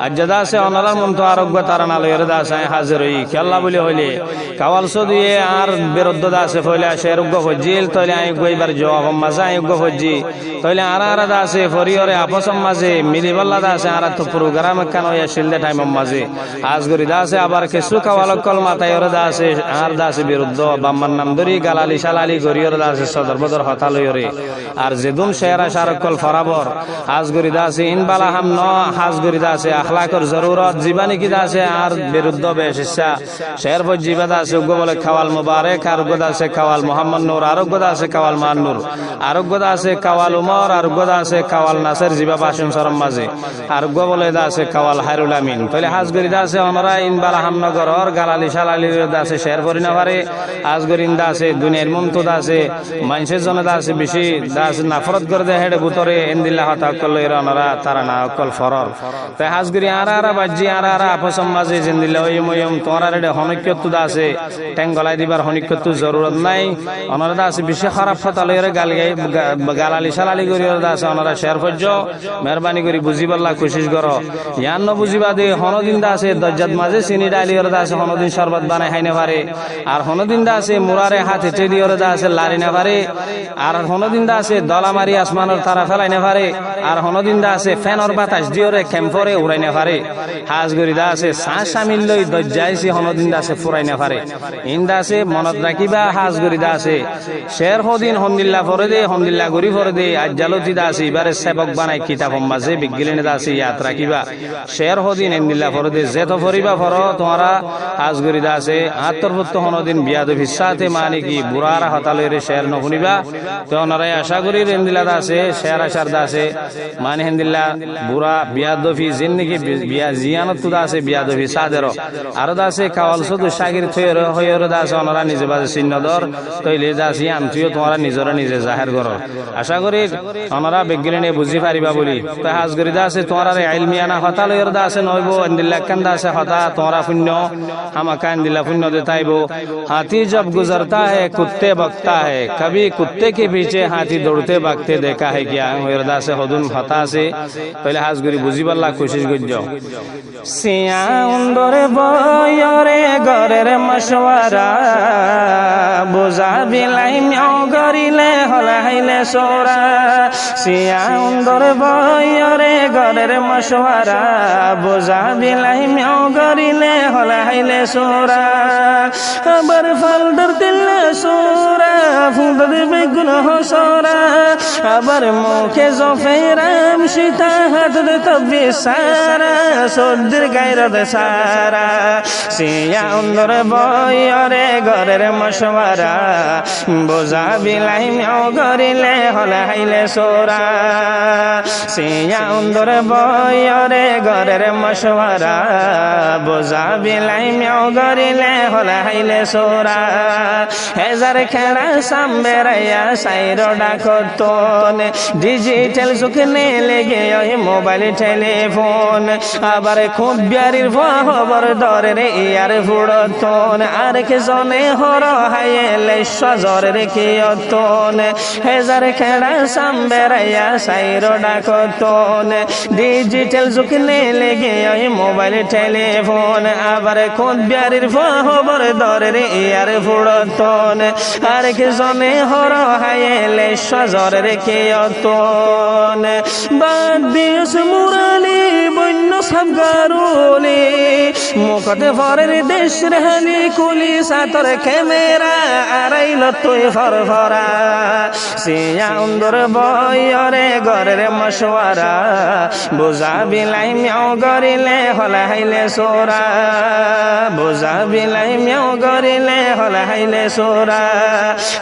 আজ্জাদা আছে অনালার মন তো আরোগ্য তারা না লয়ের দাস হাজির হই খেলা বলে হইলে কাওয়াল সদিয়ে আর বিরুদ্ধ দাসে ফইলে আসে রোগ্য ফজিল তইলে আই গইবার জবাব মাঝে আই রোগ্য ফজি তইলে আর দাসে ফরিয়রে আপসম মাঝে মিলিবাল্লা দাসে আর তো প্রোগ্রাম কান হইয়া শিলদে টাইম মাঝে আজগরি দাসে আবার কিছু কাওয়াল কল মাথায় ওরে দাসে আর দাসে বিরুদ্ধ বাম্মান নাম ধরি গালালি শালালি গরিয়র দাসে সদর বদর হতা লইরে আর যেদুম শেরা শারকল ফরাবর আজগরি দাসে ইনবালা হাম ন হাজগরি দাসে আখলাকর জরুরত জীবানী কি দাসে আর বিরুদ্ধ বেশিসা শের ফজিবা দাসে উগ্র বলে খাওয়াল মুবারক আরোগ্য দাসে খাওয়াল মোহাম্মদ নূর আরোগ্য দাসে খাওয়াল মান্নুর আরোগ্য দাসে খাওয়াল উমর আরোগ্য দাসে খাওয়াল নাসের জিবা বাসন সরম মাঝে আরোগ্য বলে দাসে খাওয়াল হায়রুল আমিন তাহলে হাজগরি দাসে অনরা ইনবালা হামনগর আর গালালি শালালি দাসে শের পরি না পারে আজগরিন দাসে দুনিয়ার মমতো দাসে মানুষের জন্য দাসে বেশি দাস নাফরত করে দেয় হেডে বুতরে এন্দিল্লা হতা করলে অনরা তারা না অকল ফরর তাই হাজগরি আর বাজি আর আপসম মাঝে জিন্দিল্লা ওই ময়ম তোমার রেডে হনৈক্যত্ব দাসে ট্যাং গলায় দিবার হনৈক্যত্ব জরুরত নাই অনরা দাসে বেশি খারাপ হতা লইরে গালালি শালালি করি দাসে অনরা শের ফজ্জ মেহরবানি করি বুঝিবাল্লা কোশিশ করো ইয়ান ন বুঝিবা দে হনদিন দাসে দজ্জাত মাঝে চিনি ডালিওর দাসে হনদিন শরবত বানাই খাইনে পারে আর হনদিন দাসে মুরারে হাতে টেডিওর দাসে লারি না পারে আর হনদিন দাসে দলা মারি আসমানের তারা ফেলাই না পারে আর হনদিন দাসে ফ্যানর বাতাস দিওরে ক্যাম্পরে উড়াই না পারে হাজগরি দাসে শ্বাস সামিল লই দজ্জাইছি হনদিন দাসে ফুরাই না পারে ইন দাসে মনত রাখিবা হাজগরি দাসে শের হদিন হমদিল্লা ফরে দে হমদিল্লা গরি ফরে দে আজ্জালতি দাসে এবারে সেবক বানাই কিতাব মাঝে বিজ্ঞানী দাসে ইয়াদ রাখিবা শের হদিন এন্দিল্লা ফরে দে যেত ফরিবা ফর তোমারা হাজগরি দাসে আত্মরভুত্ত হনদিন বিয়াদ ভিসাতে মানে কি বুড়ারা হতালরে শের নহুনিবা তো ওনারাই আশা করি এন্দিল্লা দাসে শের আশার দাসে মানে হেন্দিল্লা বুড়া বিয়াদফি জিন্দিগি বিয়া জিয়ানত দাসে বিয়াদফি সাদের আর দাসে কাওয়াল শুধু শাগির থইর হইর দাসে ওনারা নিজে বাজে চিহ্নদর তৈলে দাসি আমতুও তোমরা নিজরা নিজে জাহের করো আশা করি ওনারা বিজ্ঞানী বুঝি পারিবা বলি তাই হাজগরি দাসে তোমরা ইলমিয়ানা হতালর দাসে নইব এন্দিল্লা কান দাসে হতা তোমরা পুণ্য হামাকা এন্দিল্লা পুণ্য দেতাইবো हाथी जब गुजरता है कुत्ते बकता है कभी कुत्ते के पीछे हाथी दौड़ते भागते देखा है क्या हृदय से हदुन हता से पहले हाजगरी बुझिबाल्ला कोशिश गुजो सिया उंदरे बयरे गरेर मशवरा बुझा बिलाई म्याओ गरिले हलाइले सोरा सिया उंदरे बयरे गरेर मशवरा बुझा बिलाई म्याओ गरिले हलाइले सोरा আবার ফালদার দিলে সোরা ফুঁদর বেগুন হসরা আবার মুখে জফেরাম সীতা হাত দে তবে সারা সর্দির গায়রত সারা সিয়া উন্দর বয়রে ঘরের মশওয়ারা বোঝা বিলাই মেও গরিলে হলাইলে সোরা সিয়া উন্দর বয়রে ঘরের মশওয়ারা বোঝা বিলাই মেও গরিলে হলাইলে সোরা হেজার খেলা সামবেরাইয়া সাইরো ডাকতন ডিজিটাল যুগে লেগে ওই মোবাইল টেলিফোন আবার খুব বিয়ারির খবর ধরে ইয়ার ফুড়তন আর কে জনে হর হাইলে সজরে কিয়তন হেজার খেলা সামবেরাইয়া সাইরো ডাকতন ডিজিটাল যুগে লেগে ওই মোবাইল টেলিফোন আবার খুব বিয়ারির খবর ধরে ইয়ার ফুড়তন আর কে জনে হর হাইলে সজরে কিয়তন বাদ দিস মুরালি বন্য সাবগারুলি মুখতে ফরের দেশ রেহালি কুলি সাতর ক্যামেরা আড়াইল তুই ফরফরা সিয়া উন্দর বয়রে ঘরের মশওয়ারা বোঝা বিলাই মেও গরিলে হলাইলে সোরা বোঝা বিলাই মেও গরিলে হলাইলে সোরা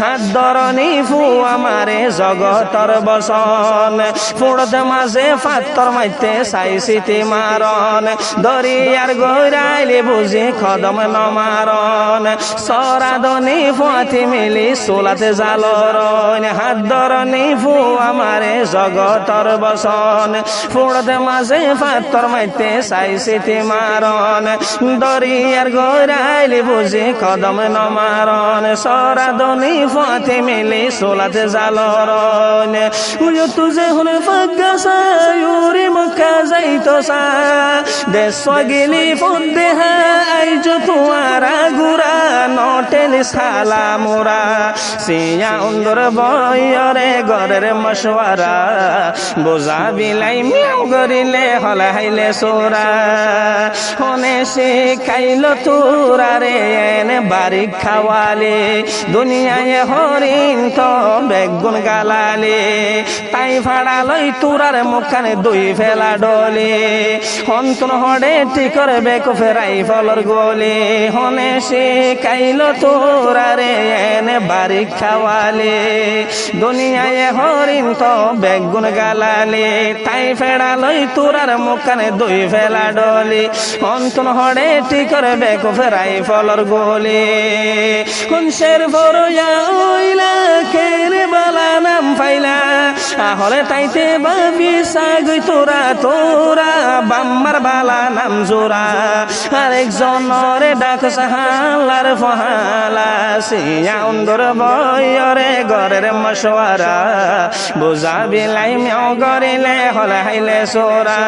হাত ধরনি ফু আমারে জগতর বসন ফুড়তে মাঝে ফাত্তর মাইতে চাই সিটি মারন দরিয়ার গৈরা গড়াইলে বুঝি কদম নমারণ সরাদনি ফুয়াতি মিলি সোলাতে জালরণ হাত ধরনি ফু আমারে জগতর বসন ফুড়তে মাঝে পাত্তর মাইতে চাইছিতি মারণ দরিয়ার গড়াইলে বুঝি কদম নমারণ সরাদনি ফুয়াতি মিলি সোলাতে জালরণ তুঝে হলে ফাঁকা সায়ুরি মক্কা যাইতো সা দেশ গেলি ফুদ্দে আইজ তুয়ারা গুড়া নটেল সালা মোরা সিয়া উন্দর বয়রে গরের মশওয়ারা বোঝা বিলাই মিয়াও গরিলে হলা হাইলে সোরা হনে সে খাইল তোরা রে এনে বাড়ি খাওয়ালে দুনিয়ায় হরিণ তো বেগুন গালালে তাই ভাড়া লই তোরার মুখানে দুই ফেলা ডলে হন্তন হডে টিকরে বেকু ফেরাই ফলর গোলে হনে সে খাইল তোরা রে এনে বাড়ি খাওয়ালে দুনিয়ায় হরিণ তো বেগুন গালালে তাই ফেড়া লই তোরার মুখানে দুই ফেলা ডলে হন্তন হডে টিকরে বেকু ফেরাই ফলর গোলে কোন শের বড়য়া ওইলা কেরে বালা নাম ফাইলা হলে তাইতে বাবি সাগই তোরা তোরা বাম্মার বালা নাম জোরা আরেকজনরে ডাক সাহালার ফহালা সিয়া উন্দর বয়রে গরের মশওয়ারা বোঝা বিলাই মেও গরিলে হলে হাইলে সোরা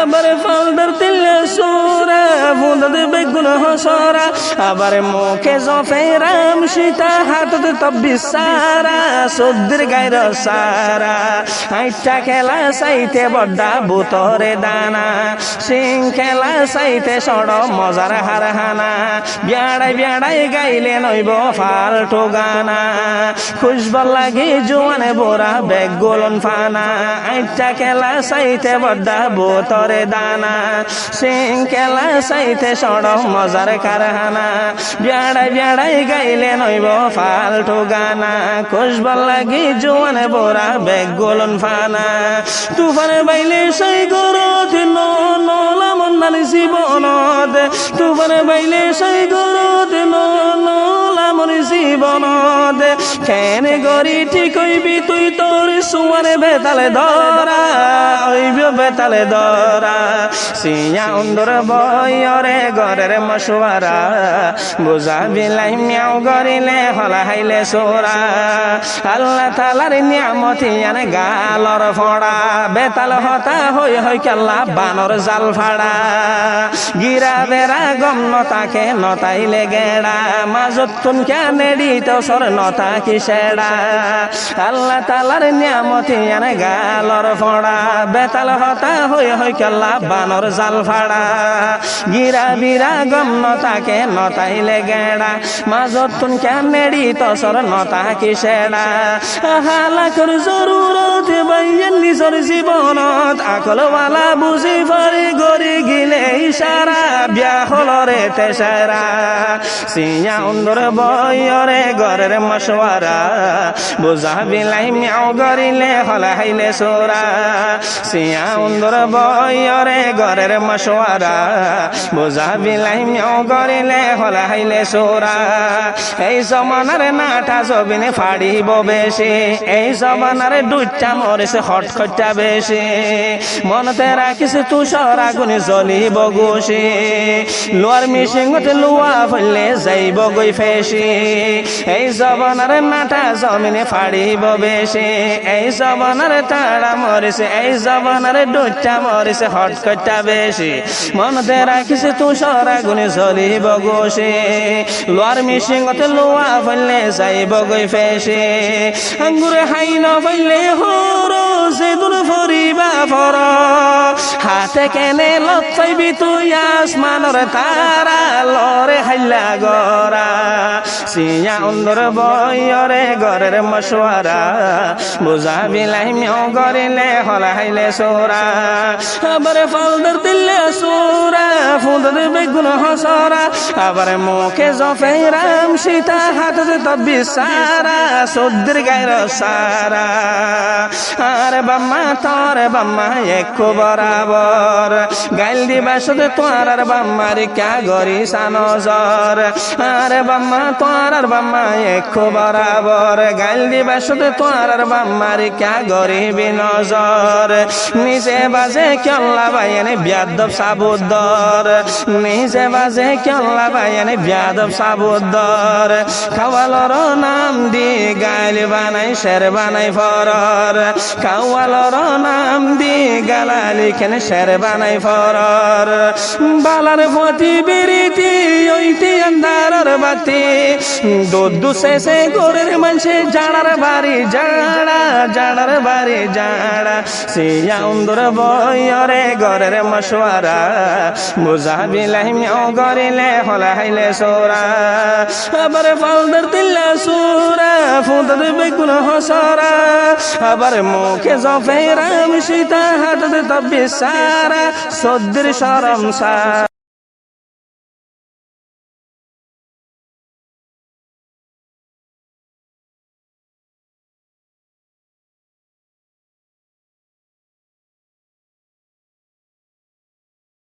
আবার ফলদার তিলে সোরা বুঁদ বেগুন হসরা আবার মুখে জফেরাম সীতা হাততে তব্বি সারা সদ্দির গাইর সারা হাইটা খেলা চাইতে বড্ডা বুতরে দানা সিং খেলা চাইতে সড় মজার হারহানা বিয়াড়াই বিয়াড়াই গাইলে নইব ফালটু গানা খুশবল লাগি জোয়ানে বোরা বেগ গোলন ফানা আইটা খেলা চাইতে বড্ডা বুতরে দানা সিং খেলা চাইতে সড় মজার কারহানা বিয়াড়াই বিয়াড়াই গাইলে নইব ফালটু গানা খুশবল লাগি জোয়ানে বোরা বেগ গোলন ফানা তুফানে বাইলে সেই গরত নলা মন্নার জীবনত তুফানে বাইলে সেই গরত নলা মন জীবনত কেনে গরি ঠিক হইবি তুই তোর সুয়ারে বেতালে ধরা হইব বেতালে ধরা সিয়া উন্দর বয়রে গরের মশওয়ারা বোঝা বিলাই মিয়াও গরিলে হলা হাইলে সোরা আল্লাহ তালার নিয়ামতি আনে গালর ফড়া বেতাল হতা হই হই কেল্লা বানর জাল ফাড়া গিরা বেড়া গম নতাকে নতাইলে গেড়া মাজত তুন কেনেডি তো সর নতা কি সেড়া আল্লাহ তালার নিয়ামতি আনে গালর ফড়া বেতাল হতা হই হই কেল্লা বানর জাল ফাড়া গিরা বিরা গম নতাকে নতাইলে গেড়া মাজত তুন কেনেডি তো সর নতা কি সেড়া হালাকর জরুরত বাইয়েন নিজর জীবনত আকলওয়ালা বুঝি পারি গরি গিলে ইশারা বিয়া হলরে তেসারা সিয়া উন্দর বয়রে গরের মশওয়ারা বোঝা বিলাই মিয়াও গরিলে হলা হাইলে সোরা সিয়া উন্দর বয়রে গরের মশওয়ারা বোঝা বিলাই মিয়াও গরিলে হলা হাইলে সোরা এই জমানার নাটা জবিনে ফাড়িব বেশি এই জমানার দুইটা মরেছে হটখটা বেশি মনতে রাখিস তুষার আগুনে জ্বলিব গোসি লোয়ার মিশিংতে লুয়া ফেললে যাইব গই ফেসি এই জবানার নাটা জমিনে ফাড়িব বেশি এই জবানার তাড়া মরেছে এই জবানার দুইটা মরেছে হটখটা বেশি মনতে রাখিস তুষার আগুনে জ্বলিব গোসি লোয়ার মিশিংতে লুয়া ফেললে যাইব গই ফেসি আঙ্গুরে হাই ন ফেললে হরো সে দূর ফরিবা ফর হাতে কেনে লতাইবি তুই আসমানর তারা লরে হাইলা গরা সিয়া উন্দর বয়রে গরের মশওয়ারা বোঝা বিলাই মিও গরিলে হলা হাইলে সোরা আবার ফলদার দিলে সোরা ফুলদার বেগুন হসরা আবার মুখে জফেরাম সীতা হাতে তব্বি সারা সদ্দির গাইর সারা আরে বাম্মা তোর বাম্মা এক বরাবর গাইল দিবা শুধু তোর আর বাম্মার ক্যা গরি সানজর আরে বাম্মা তোর আর বাম্মা এক বরাবর গাইল দিবা শুধু তোর আর বাম্মার ক্যা গরি বিনজর নিজে বাজে কেল্লা বাইনে বিয়াদব সাবুদ্দর নিজে বাজে কেল্লা বাইনে বিয়াদব সাবুদ্দর খাওয়ালর নাম দি গাইল বানাই শের বানাই ফরর খাওয়ালর নাম দি গালালি কেন শের বানাই ফরর বালার পতি বিরিতি ওইতি আন্দারর বাতি দুধু শেষে গোরের মানসে জাড়ার বাড়ি জাড়া জাড়ার বাড়ি জাড়া সিয়া উন্দর বয়রে গরের মশওয়ারা বুঝা বিলাহি মিও গরিলে হলাইলে সোরা আবার ফালদার তিল্লা সুরা ফুদর বেকুন হসরা আবার মুখে জফেরা মিশিতা হাতে তব্বি সারা সদ্র শরম সা